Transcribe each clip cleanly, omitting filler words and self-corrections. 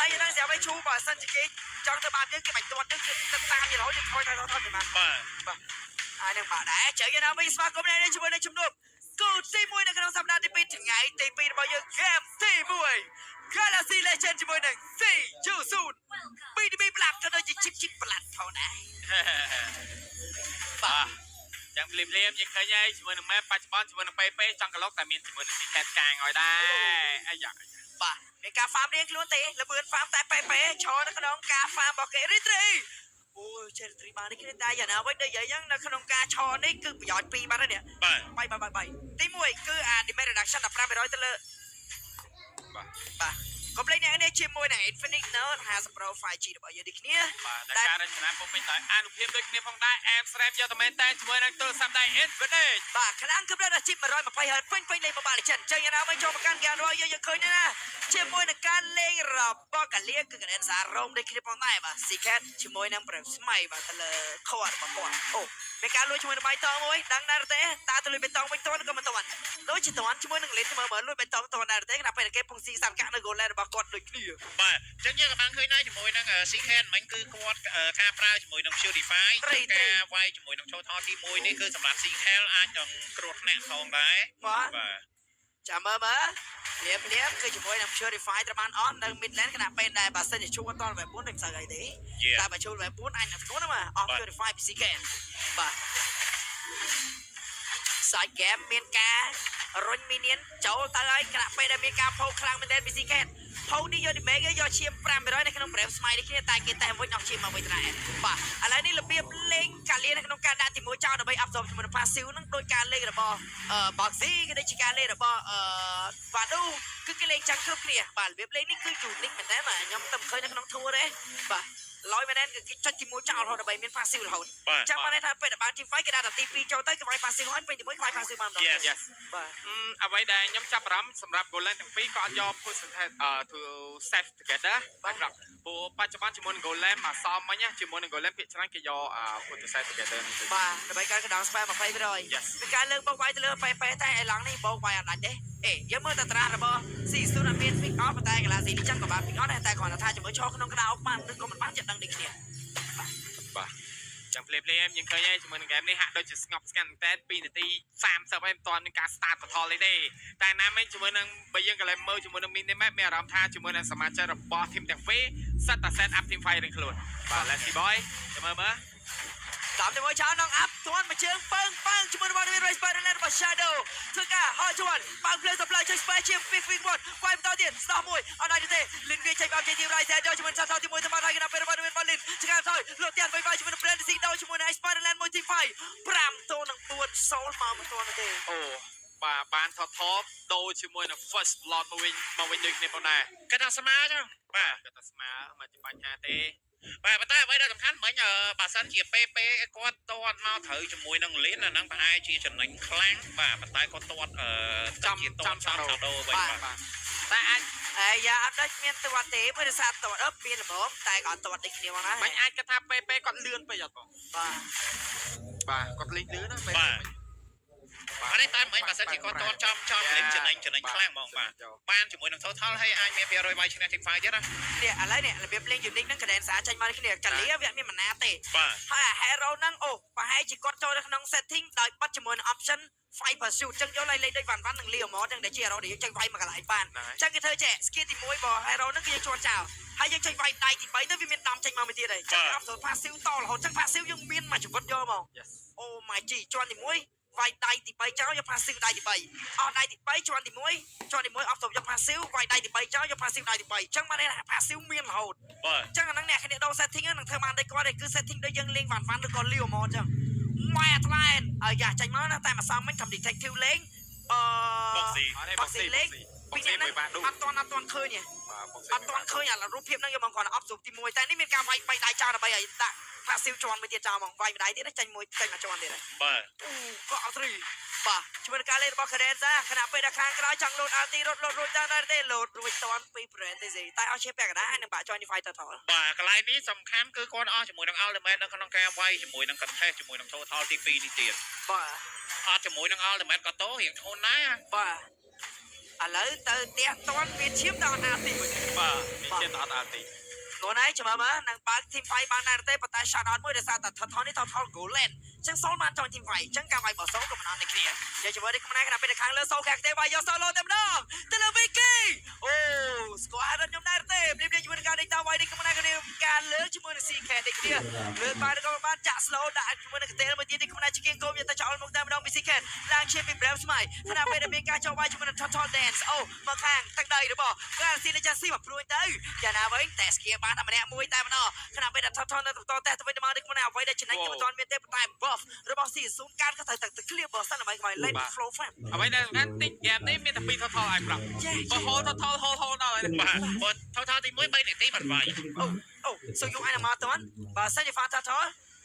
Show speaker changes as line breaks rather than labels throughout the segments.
ហើយយើងស្រាប់ឲ្យឈូបើសិនជាគេចង់ទៅបានយើងគេបាច់ទាត់យើងគឺទៅតាមយើងរហូតយើងថយទៅថយទៅបាទហើយនឹងបាទដែរជើងយើងដើម្បីស្វាគមន៍នេះជាមួយនឹងជំនួបគូទី1នៅក្នុងសប្តាហ៍ទី2ថ្ងៃទី2របស់យើងហ្គេមទី1 Galaxy Legend ជាមួយនឹង C20 B2B ប្លាត់ក៏ដូចជា chip ប្លាត់ផងដែរ
បាទយ៉ាងភ្លាមយើងឃើញហើយជាមួយនឹង map បច្ចុប្បន្នជាមួយនឹង PP ចង់កន្លុកតែមានជាមួយនឹង Secret កាងឲ្យដែរអាយ៉ា
បាទមានការ farm រៀងខ្លួនទេល្បឿន farm តែ PP ឈរនៅក្នុងការ farm របស់គេ Retry អូចេះ Retry បាននេះគ្នាតែយ៉ាងណាវិញដូចយ៉ាងនៅក្នុងការឈរនេះគឺប្រយោជន៍2បាត់ហើយនេះបាយទី1គឺអា damage reduction 15%ទៅលើបាទកុំភ្លេចអ្នកនេះជាមួយនឹង Infinix Note 50 Pro 5G របស់យើងនេះគ្នា
បាទតែការរចនាពុំពេញដោយអនុភាពដូចគ្នាផងដែរអែមស្រែមយកតែមែនតែជាមួយនឹងទូរស័ព្ទដៃ Infinix
បាទខ្លាំងកម្រិតអាជីព 120Hz ពេញលេង Mobile Legends ចឹងយ៉ាងណាវិញចូលមកកាន់ការរបស់យើងឃើញណាជាមួយនឹងការលេងរបស់កាលៀគឺកណ្ដិនសាររោមដូចគ្នាផងដែរបាទ Secret ជាមួយនឹងប្រឹងស្មៃបាទទៅលើខត់របស់គាត់អូមានការលួចជាមួយនឹងបៃតងមួយដឹងដែរទេតើទៅលួចបៃតងវិញតន់ក៏មិនតន់ដូចជាតន់ជាមួយនឹងលេនមើលលួចបៃតងតន់ដែរទេណាពេលគេពងស៊ីសាប់កាក់នៅ Gold របស់គាត់ដូចគ្នា
បាទអញ្ចឹងយើងក៏បានឃើញដែរជាមួយនឹង Secret មិញគឺគាត់ការប្រើជាមួយនឹង Purify ការវាយជាមួយនឹង Total ទី1នេះគឺសម្រាប់ Secret អាចនឹងគ្រោះថ្នាក់ផងដែរ
បាទចាំមើលភ្លាមគឺជាមួយនឹង Purify ត្រូវបានអស់នៅ Midland គណៈពេលដែរបើសិនជាជួបអត់ដល់បែប4មិនស្អីអីទេតែបើជួបបែប4អាចនឹងធ្ងន់ណាអស់ Purify ពី Secret បាទSide game មានការរុញមីនៀនចូលទៅហើយគណៈពេលដែលមានការផោខ្លាំងមែនទែនពី Secret ផោនេះយក damage យកឈាម 500 នៅក្នុង Brave Smite នេះគ្នាតែគេតែវិញអស់ឈាមមកវិញដែរបាទឥឡូវនេះរបៀបលេងកាលៀនៅក្នុងការដាក់ទី1ចោលដើម្បី absorb ជាមួយនឹង passive នឹងដោយការលេងរបស់ Boxy ក៏ដូចជាការលេងរបស់Vadu គឺគេលេងចឹងគ្រប់គ្នាបាទរបៀបលេងនេះគឺ unique មែនតើបាទខ្ញុំតែមិនឃើញនៅក្នុង tour ទេបាទឡយមែនទេគឺគេចុចទី1ចោលរហូតដើម្បីមាន passive រហូតចាំបានថាពេលដែលបាន team fight គេដាក់ទី2ចូលទៅគេវាយ passive ហើយពេលទី1គេវាយ passive បានម្ដង
បាទអ្វីដែលខ្ញុំចាប់អារម្មណ៍សម្រាប់ Golem ទាំងពីរក៏អត់យក push to set together បាទព្រោះបច្ចុប្បន្នជាមួយនឹង Golem មកសមមិញជាមួយនឹង Golem ភាគច្រើនគេយក push to set together
បាទដើម្បីការកណ្ដាល spam 20%ពីការលើកបោកវាយទៅលើប៉ែតែឯឡងនេះបោកវាយអត់ដាច់ទេយើងមើលតត្រារបស់ C0 មាន pick off តែ Galaxy នេះចឹងក៏បាន pick off ដែរតែគ្រាន់តែថាជាមួយឈរក្នុងក្តារអុកបានឬក៏មិនបានចិត្តដឹងដូចគ្នា
បាទចាំភ្លាមយើងឃើញជាមួយនឹង game នេះហាក់ដូចជាស្ងប់ស្ងាត់តែ2នាទី30ហើយមិនទាន់មានការ start បថលទេតែណាមិញជាមួយនឹងបើយើងកន្លែងមើលជាមួយនឹង mini map មានអារម្មណ៍ថាជាមួយនឹងសមាជិករបស់ team ទាំងពីរសិតតែ set up team fight រៀងខ្លួនបាទ Let's see boy ចាំមើល
តាមជាមួយឆោនងអាប់ទាន់មួយជើងពើងជាមួយរបស់ Race Spider របស់ Shadow ធ្វើការហោះជួនបើកភ្លើងសប្លាយជួយ Spy ជា Big Big Bot វាយបន្តទៀតស្ដោះមួយអត់ដែរទេលិនវាចេញបានជាទី Rise Shadow ជាមួយឆោទី1ទៅបានហើយគណៈពេលរបស់ Win ឆ្កាថយលោកទៀតវាយជាមួយនឹង Brand Seed ជាមួយនឹង Spider Land មួយទី5 5ទល់នឹង4 soul មកមិនទាន់ទេ
អូបាទបានថតដូរជាមួយនឹង First Blood មកវិញដូចគ្នាផងដែរ
គាត់ថាស្មើចឹង
បាទគាត់ថាស្មើមិនជាបញ្ហាទេ
បាទប៉ុន្តែអ្វីដែលសំខាន់មិញបើសិនជា PP គាត់តតមកត្រូវជាមួយនឹង Lin អាហ្នឹងប្រហែលជាចំណេញខ្លាំងបាទប៉ុន្តែគាត់តត
ចំ
Shadow វិញបាទ
តែអាចយ៉ាអត់ដូចមានតតទេព្រោះសារតតមានល្មមតែក៏តតដូចគ្នាមកដែរ
មិនអាចគាត់ថា PP គាត់លឿនពេកអត់បងបាទគាត់លេងលឿនណា
បាទអត់ទេតែមិនបើសិនជាគាត់តចំលេងចំណេញខ្លាំងហ្មងបាទបានជាមួយនឹង Total ហើយអាចមាន%វាយឈ្នះ Team Fight ទៀតណា
នេះឥឡូវនេះរបៀបលេង unique ហ្នឹងកណ្ដេនសារចេញមកគ្នាកាលីវាមានម៉ាណាទេហើយអា hero ហ្នឹងអូប្រហែលជាគាត់ចូលនៅក្នុង setting ដោយបិទជាមួយនឹង option fight pursuit ចឹងយកលេងដូចវ៉ាន់នឹង Leo Mod ចឹងដែលជា hero ដែលយើងចេញវាយមកកន្លែងបានចឹងគេធ្វើចេះ skill ទី1របស់ hero ហ្នឹងគឺយើងជាន់ចោលហើយយើងចេញវាយដៃទី3ទៅវាមានដំចេញមកមួយទៀតហើយចឹង option passive តរហូតចឹង passive យើងមានមួយជីវិតយកមកអូ my g ជាន់ទី1វាយដៃទី3ចោលយក passive ដៃទី3អស់ដៃទី3ជាន់ទី1អត់ទៅយក passive វាយដៃទី3ចោលយក passive ដៃទី3អញ្ចឹងបានថា passive មានរហូតអញ្ចឹងអាហ្នឹងអ្នកគ្នាដូរ setting ហ្នឹងធ្វើបានដូចគាត់ទេគឺ setting ដូចយើងលេងវ៉ាន់ឬក៏ Leo Mod អញ្ចឹងម៉ែអត់ឡែនហើយយ៉ាចេញមកណាតែមកសំមិញcầm detective លេង
Boxy
លេងពីនេះអត់ទាន់ឃើញទេអត់ទាន់ឃើញអារូបភាពហ្នឹងយកមកគាត់ observe ទី1តែនេះមានការវាយ3ដៃចោលដើម្បីឲ្យដាក់ passive ជាន់មួយទៀតចោលមកវាយម្ដាយទៀតចេញមួយជាន់ទៀត
បាទ
ក៏អត់រីបាទជាមួយនឹងការលេងរបស់ Karenza ខណៈពេលដែលខាងក្រោយចង់លោត RT រត់រួចដែរទេលោតរួចតាន់ពី brand ទេតែអស់ជាពាក់កណ្ដាលហើយនឹងបាក់ join fight ទៅថល
បាទកន្លែងនេះសំខាន់គឺគាត់អស់ជាមួយនឹង Ultimate នៅក្នុងការវាយជាមួយនឹង contest ជាមួយនឹង Total ទី2នេះទៀត
បាទ
អត់ជាមួយនឹង Ultimate ក៏តោរៀងធន់ដែរ
បាទ ឥឡូវទៅផ្ទះតន់វាឈាមដល់អាទីវិញ
បាទនេះជាតអត់អាទី
ខ្លួនឯងចាំមើលនឹងបើក team fight បានដែរទេប៉ុន្តែ shot out មួយដោយសារតែថតនេះថត goal land ចឹងសូលបានចូល team fight ចឹងការវាយបោះសូលក៏មិនអត់នេះគ្នាយើងចាំមើលនេះខ្លួនឯងពីខាងលើសូលខាងទេវាយយក solo តែម្ដងទៅលើ Vicky អូ squad ខ្ញុំដែរទេព្រាបជាមួយនឹងការដេកតាវាយនេះខ្លួនឯងគ្នាការលើកជាមួយនឹង CK នេះគ្នាលើកបានក៏បានចាក់ slow ដាក់ជាមួយនឹងកតេលមួយទៀតនេះខ្លួនឯងជាគៀងគោមយកទៅចោលមកតែម្ដងពី CK ឡើងឈាមពី Brave Smite ខណៈពេលដែលមានការចូលវាយជាមួយនឹង Total Dance អូមកខាងទឹកដីរបស់ Galaxy Legends មកព្រួយទៅយ៉ាងណាវិញតែ skill បានតែម្នាក់មួយតែម្ដងខណៈពេលដែល Total នៅបន្តតែទៅវិញទៅមកនេះខ្លួនឯងអ្វីដែលចំណេញគេមិនទាន់មានទេតែ buff របស់ Season ការក៏ត្រូវ clear boss ដើម្បីឲ្យ lane flow fam
អ្វីដែលសំខាន់តិចហ្គេមនេះមានតែ2 total ឲ្យប្រាប់បើ hold total hold ដល់ហើយ
បាទថតទី1 3នាទីបាត់វាយ
អូ so you អានមកតន់បើសិនជា Total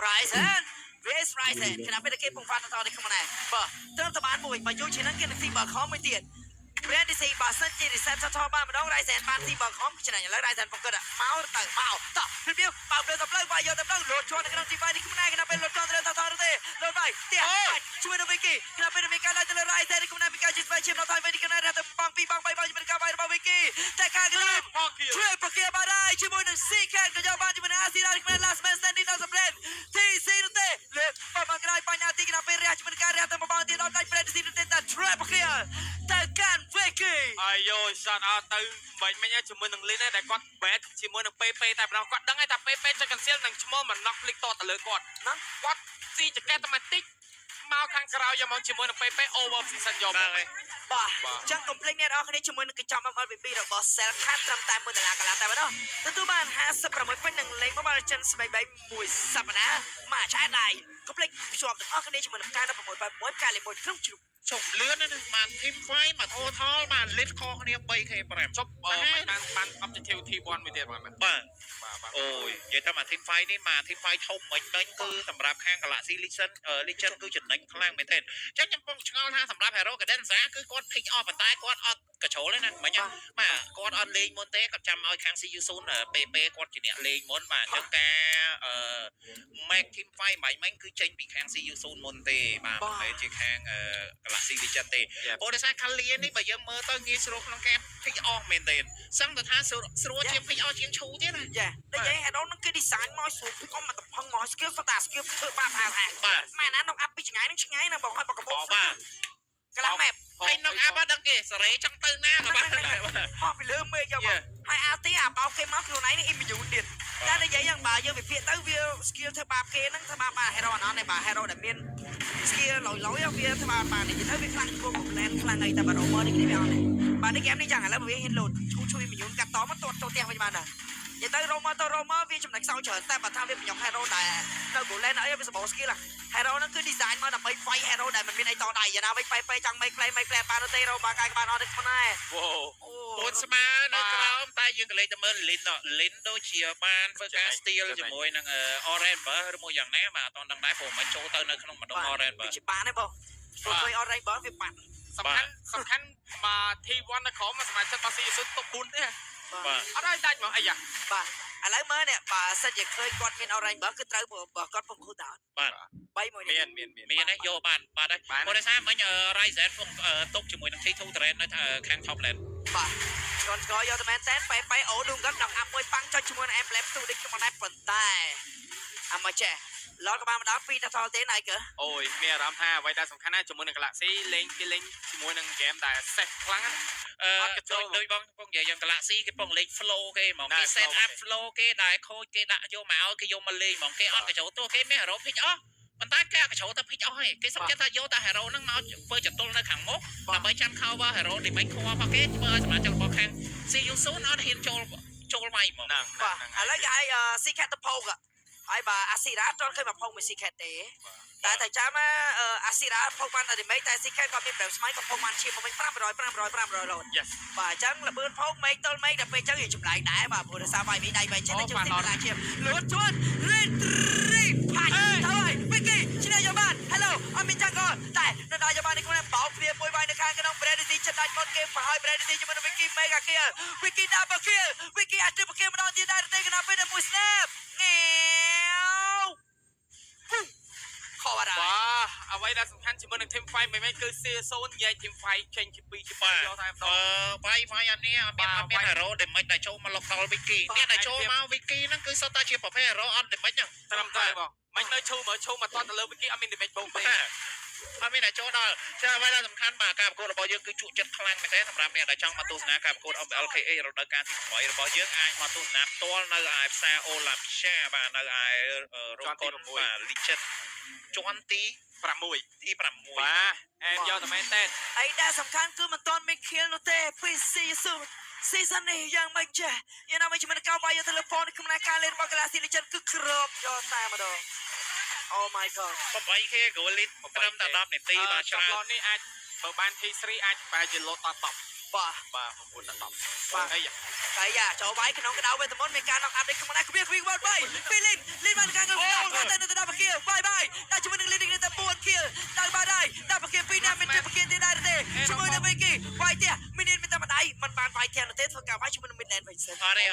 Ryzen Race Ryzen ខណៈពេលគេពង Total នេះខ្លួនឯងបើទៅទៅបានមួយបើយូរជាងហ្នឹងគេនឹងទីបើខំមួយទៀត Brand DC បើសិនជា reset total បានម្ដង Ryzen បានទីបើខំច្នៃឥឡូវ Ryzen បង្កើតមកទៅមកតោះព្រៀបបើទៅទៅវាយយកទៅលោតជាប់នៅក្នុងទីវាយនេះខ្លួនឯងខណៈពេលលោតជាប់ទៅ total ទេលោតវាយផ្ទះជួយនៅ Vicky ខណៈពេលមានការទៅលើ Ryzen នេះខ្លួនឯងមានការជិះស្វែងឈាមដល់ថយវិញនេះខ្លួនឯងទៅបង2បង3បងជាមួយការវាយរបស់ Vicky តែការកលាជួយប្រគៀបានហើយជាមួយនឹង CK ក៏យកបានជាមួយនឹង Asira នេះខ្លួន last man standing ដល់សម្លេង TC នោះទេលើបើមកក្រោយបញ្ហាទីខណៈពេលរះជាមួយនឹងការរះទៅបងទៀតដល់ដៃ Brand DC នោះទេតែ trap ប្រគៀទៅកាន់ Vicky
អាយយ shot out ទៅបាញ់មិញជាមួយនឹង Lin ដែលគាត់ bet ជាមួយនឹង PP តែម្ដងគាត់ដឹងហើយថា PP ចេះ cancel នឹងឈ្មោះមិន knock click តទៅលើគាត់ណាគាត់ស៊ីចកេតតែតិចមកខាងក្រៅយកមកជាមួយនឹង PP over season យកមកហើយ
បាទចឹងកុំភ្លេចអ្នកនរគ្នាជាមួយនឹងកញ្ចប់ MVP របស់ Cell ខាត់ត្រឹមតែ1ដុល្លារកន្លះតែម្ដងទទួលបាន56ពេញនឹងលេង Mobile Legends ស្បែកមួយសប្តាហ៍មកឆែដៃកុំភ្លេចភ្ជាប់ទាំងអស់គ្នាជាមួយនឹងការ16ការលេងមួយក្នុងជ្រុំ
ចុះលឿនណាស់បាន team fight មក total បាន lit ខុសគ្នា 3k 5
ចុះបាន objective T1 មួយទៀតបាទ
បាទអូយនិយាយថាមក team fight នេះមក team fight ធំមិញគឺសម្រាប់ខាង Galaxy Legend គឺចំណេញខ្លាំងមែនទែនអញ្ចឹងខ្ញុំពងឆ្ងល់ថាសម្រាប់ Hero Cadenza គឺគាត់ pick off ប៉ុន្តែគាត់អត់កញ្ជ្រោលទេណាមិញបាទគាត់អត់លេងមុនទេគាត់ចាំឲ្យខាង CU Soon PP គាត់ជាអ្នកលេងមុនបាទអញ្ចឹងការ make team fight មិញគឺចេញពីខាង CU Soon មុនទេបាទមិនមែនជាខាង Galaxy Legend ទេព្រោះដោយសារ Kalia នេះបើយើងមើលទៅងាយស្រួលក្នុងការ pick off មែនទែនសឹងតែថាស្រួលជាង pick off ជាងឈូទៀតណា
ចាតែនិយាយ Hero នឹងគេ design មកស្រួល pick off មកតំផឹងមក skill ស្តា skill ធ្វើបានហាក់បាទម៉ែណានោះអាប់ពីឆ្ងាយនឹងឆ្ងាយណាបងឲ្យបកកបោបាទកន្លង map
ហើយនោះអាប់អត់ដឹងគេសេរីចង់ទៅណាក៏បាន
ហោះពីលើមេឃយកមកហើយអាទីអាបោកគេមកខ្លួនឯងនេះ immune ទៀតតែនិយាយយ៉ាងបើយើងវិភាគទៅវា skill ធ្វើបាបគេហ្នឹងធ្វើបាបបាទ hero អត់ទេបាទ hero ដែលមាន skill លយវាធ្វើបាបបាទនិយាយទៅវាខ្លាំងគោក plan ខ្លាំងអីតែបាទ romer នេះវាអត់ទេបាទនេះហ្គេមនេះយ៉ាងឥឡូវវាហ៊ានលោតជួយ immune កាត់តមកទាត់ចូលផ្ទះវិញបានដែរនិយាយទៅ romer វាចំណេញខ្សោយច្រើនតែបើថាវាប្រញោះ hero ដែលនៅ goal lane អីវាសម្បូរ skill hero ហ្នឹងគឺ design មកដើម្បី fight hero ដែលមិនមានអីតដៃយ៉ាងណាវិញបែចង់ make play បានទេ hero បាទកាយបានអត់ទេខ្លួនឯង
អូនស្មើនៅក្រោមតែយើងក៏លេងតែមើល Lin ដូចជាបានធ្វើការ steal ជាមួយនឹង Orange Bar ឬមួយយ៉ាងណាបាទអត់ដឹងដែរព្រោះមិនចូលទៅនៅក្នុងម្ដុំ Orange Bar
ជាបានទេបងព្រោះ Orange Bar វាបាត់
សំខាន់មក T1 នៅក្រោមសមាជិករបស់ CSU ទុក4ទេ
បាទ
អត់ឲ្យដាច់មកអីយ៉ា
បាទឥឡូវមើលនេះបើសិនជាឃើញគាត់មាន Orange Bar គឺត្រូវបើគាត់ពង cool down
បាទ
3-1
មាន
ទេយកបានហើយព្រោះដោយសារមិញ Ryzen ពងទុកជាមួយនឹង T2 Terrain នៅខាង top lane
បាទគាត់ស្គាល់យកទៅមែនតែបែអូឌុំគាត់ដល់អាប់មួយប៉ាំងចុចជាមួយនឹង Emblem ទូនេះខ្ញុំអត់ដែរប៉ុន្តែអាមកចេះឡតក៏បានមកដល់2 total ទេណៃកើ
អូយមានអារម្មណ៍ថាអ្វីដែលសំខាន់ណាស់ជាមួយនឹង Galaxy លេងជាមួយនឹង game ដែល safe ខ្លាំងណា
អត់ចូលដូចបងពងនិយាយយ៉ាង Galaxy គេពងលេង flow គេហ្មងគេ set up flow គេដែលខូចគេដាក់យកមកឲ្យគេយកមកលេងហ្មងគេអត់កញ្ចូលទោះគេមាន hero pick off ប៉ុន្តែគេអត់កញ្ចូលទៅ pick off ហើយគេសុំចិត្តថាយកតែ hero ហ្នឹងមកធ្វើចតុលនៅខាងមុខដើម្បីចាំ cover hero ដែលមិនខួររបស់គេធ្វើឲ្យសមាជិករបស់ខាង CU Soon អត់ហ៊ានចូលវាយហ្មង
បាទឥឡូវគេឲ្យ Secret ទៅផោកហើយបើ Asira អត់ឃើញមកផោកមួយ Secret ទេតែតែចាំAsira ផោកបានតែ damage តែ Secret គាត់មាន Brave Smite ក៏ផោកបានឈាមវិញ500លោតបាទអញ្ចឹងល្បឿនផោកមេឃទល់មេឃដល់ពេលអញ្ចឹងវាចម្លែកដែរបាទព្រោះដោយសារវាយមីដៃវាយចេះតែជិះទីកន្លែងឈាមលួតជួន Retry ផាច់ហើយ Vicky ឈ្នះយកបាន Hello អត់មានចាក់កតែនៅដល់យកបាននេះខ្លួនបោកព្រាមួយវាយនៅខាងក្នុង Brady ចិត្តដាច់មុនគេប្រហើយ Brady ជាមួយនឹង Vicky Mega Kill Vicky Double Kill Vicky អាចទៅប្រគិម្ដងទៀតដែរទេកណ្ដាលពេលតែមួយ Snap ងាវខោបាត់ហើយ
បាទអ្វី ដែលសំខាន់ជាមួយនឹង team fight មិនគឺ C0 ញ៉ៃ team fight ចេញជា2ជា2យកតែម្ដង
វាយអានេះអត់មាន hero ដែលមិនដែលចូលមកលោកដល់ Wiki អ្នកដែលចូលមក Wiki ហ្នឹងគឺសុទ្ធតែជាប្រភេទ hero អត់ដែលមិនហ្នឹង
ត្រឹមត្រូវបងមិននៅឈូមកតទៅលើ Wiki អត់មាន damage បងទេ
អត់មានតែចូលដល់ចាអ្វីដែលសំខាន់បាទការប្រកួតរបស់យើងគឺជក់ចិត្តខ្លាំងមែនទេសម្រាប់អ្នកដែលចង់មកទស្សនាការប្រកួត LKA រដូវកាលទី8របស់យើងអាចមកទស្សនាផ្ទាល់នៅឯផ្សារ Olympia បាទនៅឯរោងកុនបាទ Legend ជាន់ទី6ទី6
បាទអែមយកតែមែនទេ
អីដែលសំខាន់គឺមិនទាន់មាន kill នោះទេពីស៊ីស៊ូseason នេះយ៉ាងមិនចេះយ៉ាងណាមិនជំនឿកៅវាយទៅលើហ្វនក្នុងការលេងរបស់ Galaxy Legend គឺគ្របយកតែម្ដង Oh my god
8k goal lead ត្រឹមតែ10នាទីបាទច្រើន
នេះអាចបើបាន T3 អាចបែរជាលោតដល់10បាទ9ដល់10បាទអី
កាយាចូលវាយក្នុងកដៅវេទមន្តមានការណក់អាប់នេះក្នុងណាគ្មានវិញវត្ត3ពីលីនបានការងើបតែនៅដល់បគៀបាយដល់ជាមួយនឹងលីននេះទៅ4 kill ដល់បាត់ហើយដល់បគៀ2ណាមានតែបគៀទៀតដែរទេជាមួយនឹង Vicky វាយទៀតមីនីមានតែម្ដាយមិនបានវាយទៀតទេធ្វើការវាយជាមួយនឹង Midland វិញសិន
អត់ទេ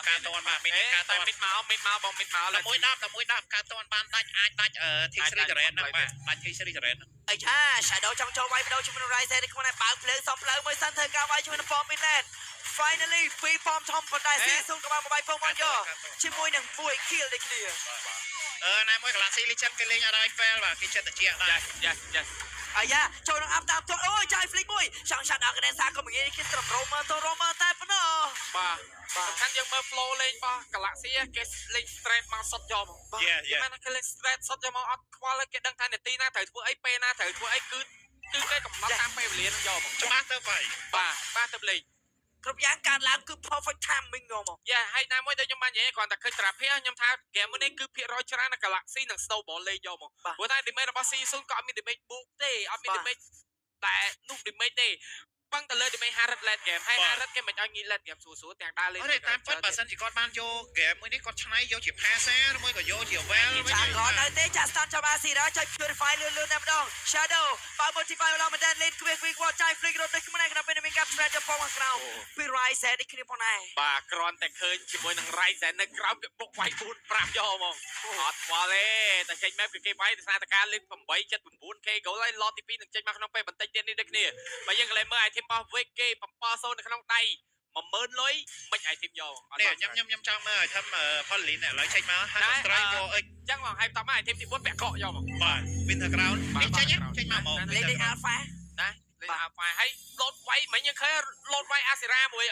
ការតន់បាទមីនីការតន់
មិดមកបងមិดមក
11 10ការតន់បានដាច់អាចដាច់T3 Terrain ហ្នឹងបាទដាច់ T3 Terrain
អីចា Shadow ចង់ចូលវាយបដូរជាមួយនឹង Rise នេះក្នុងបើកភ្លើងសំភ្លើងមួយសិនធ្វើការវាយជាមួយនឹង Pom Midland Finally ពីប៉មធំប៉ុន្តែស៊ីស៊ុំក៏បានបាយពងមកយកជាមួយនឹង1 kill ដូចគ្នា
ណាមួយ Galaxy Legend គេលេងអត់ឲ្យ fail បាទគេចិត្តតិចដែរ
Yes
អាយ៉ាចូលនឹងអាប់តាមទាត់អូយចាយ flick មួយចង់ឆាត់ដល់កណ្ដាលសាក៏មិនងាយគេត្រឹម Romer ទៅ Romer តែប៉ុណ្ណោះ
បាទសំខាន់យើងមើល flow លេងរបស់ Galaxy គេលេង straight មកសុតយកមកបាទមិនថាគេលេង straight សុតយកមកអត់ខ្វល់គេដឹងថានាទីណាត្រូវធ្វើអីពេលណាត្រូវធ្វើអីគឺគេកំណត់តាមពេលវេលានឹងយកមក
ច្បាស់ទៅបាយ
បាទទៅលេង
គ្រប់យ៉ាងការឡើងគឺ perfect timing យកមក
យ៉ាហើយណាមួយដូចខ្ញុំបាននិយាយគ្រាន់តែឃើញត្រាភីខ្ញុំថា game នេះគឺភាគរយច្រើននៅ Galaxy និង Snowball លេងយកមកព្រោះតែ damage របស់ Season ក៏អត់មាន damage បូកទេអត់មាន damage តែនោះ damage ទេប៉ឹងទៅលើ damage 50 late game ហើយ50គេមិនឲ្យងាយ late game ស្រួលទាំងដើរលេង
តែតាមពិតបើសិនជាគាត់បានយក game មួយនេះគាត់ឆ្នៃយកជា passer ឬមួយក៏យកជា well
វិញចាគាត់នៅទេចា start ចាំអាស៊ីរ៉ាចុច purify លឿនតែម្ដង shadow បើ modify ឡើងមកលេងគ្វាគាត់ចាយ flick រត់ទៅក្នុងក្នុងពេលមានការ thread ទៅផងក្រៅពី rise នេះគ្នាផងដែរ
បាទគ្រាន់តែឃើញជាមួយនឹង rise នៅក្រៅវាបុកវាយ4 5យកហ្មងអត់ខ្វល់ទេតែចេញ map គឺគេវាយដោយសារតែការលេង8 7 9k goal ហើយ lot ទី2នឹងចេញមកក្នុងពេលបន្តិចទៀតនេះដូចគ្នាបើយើងកន្លែងមើល item របស់ Vicky 7-0នៅក្នុងដៃ 10000 លុយមិនឲ្យធីមយក
នេះខ្ញុំចង់មើលឲ្យធ្វើផលលីនឥឡូវចេញមកហើយ strike យកអី
ចឹងមកឲ្យតមកឲ្យធីមទី4ពាក់កក់យកមក
បាទ winter crown នេះចេញមក
លេង alpha
ណាលេង alpha ហើយលោតវាយមិញយើងឃើញលោតវាយអាសេរ៉ាមួយ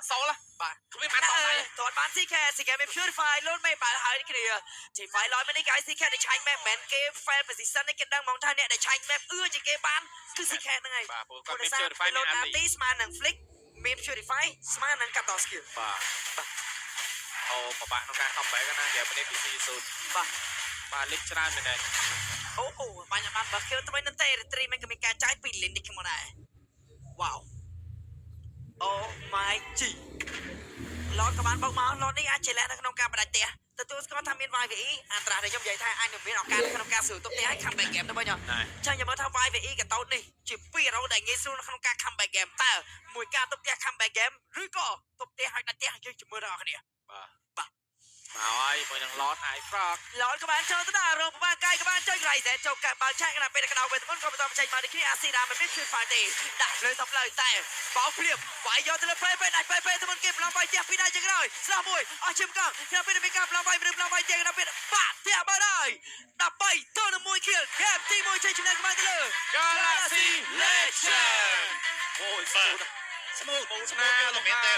សូលបាទគ្មានបានតតែ
ទាត់បាន CK មាន purify លោតមិនបានហើយគ្នាទី5 100 នេះ guys CK ដែលឆាញ់ map មិនគេ fail position នេះគេដឹងហ្មងថាអ្នកដែលឆាញ់ map ជាងគេបានគឺ CK ហ្នឹងហើយ
បាទពួកគាត់មាន purify
លោតណាទីស្មើនឹង flick មាន purify ស្មើនឹងកាត់ត skill
បាទអូបបាក់ក្នុងការ comeback ណាគេនេះពី0បាទលេខច្រើនមែនទេ
អូបាញ់បានបើ kill ទៅនឹងទេ retry មិនក៏មានការចាយពីលីននេះខ្ញុំដែរ wow oh my g ឡតក៏បានបើកមកឡតនេះអាចជាលះនៅក្នុងការបដាច់ផ្ទះទទួលស្គាល់ថាមាន YVE អន្តរជាតិខ្ញុំនិយាយថាអាចនឹងមានឱកាសក្នុងការស្រួលទុកផ្ទះឲ្យ comeback game ទៅវិញចឹងខ្ញុំមើលថា YVE កតោតនេះជា200ដែលងាយស្រួលនៅក្នុងការ comeback game តើមួយការទុកផ្ទះ comeback game ឬក៏ទុកផ្ទះឲ្យដាច់ផ្ទះយើងជាមួយដល់អ្នកគ្នា
បាទមកហើយមួយនឹងឡតអាយហ្វ្រក
ឡតក៏បានចូលទៅដល់រងប្របាកាយក៏បានចុចរៃតែចូលកាបើកឆាកណាពេលកដៅវេទមន្តក៏បន្តចេញមកនេះគ្នាអាស៊ីរ៉ាមិនមានជួយហ្វាទេដាក់លើទៅផ្លូវតែបោកភ្លាមវាយយកទៅលើពេដាច់ពេទៅមុនគេប្លង់វាយផ្ទះពីដៃជាក្រោយស្លោះមួយអស់ជិមកង់ខ្ញុំពេលមានការប្លង់វាយប្លង់វាយទៀតណាពេលបាក់ផ្ទះបាត់ហើយ13ទៅនឹង1 kill ហ្គេមទី1ចេញចំណេញបានទៅលើ
Galaxy Legend
អូយបាទស្មូតមែនទេ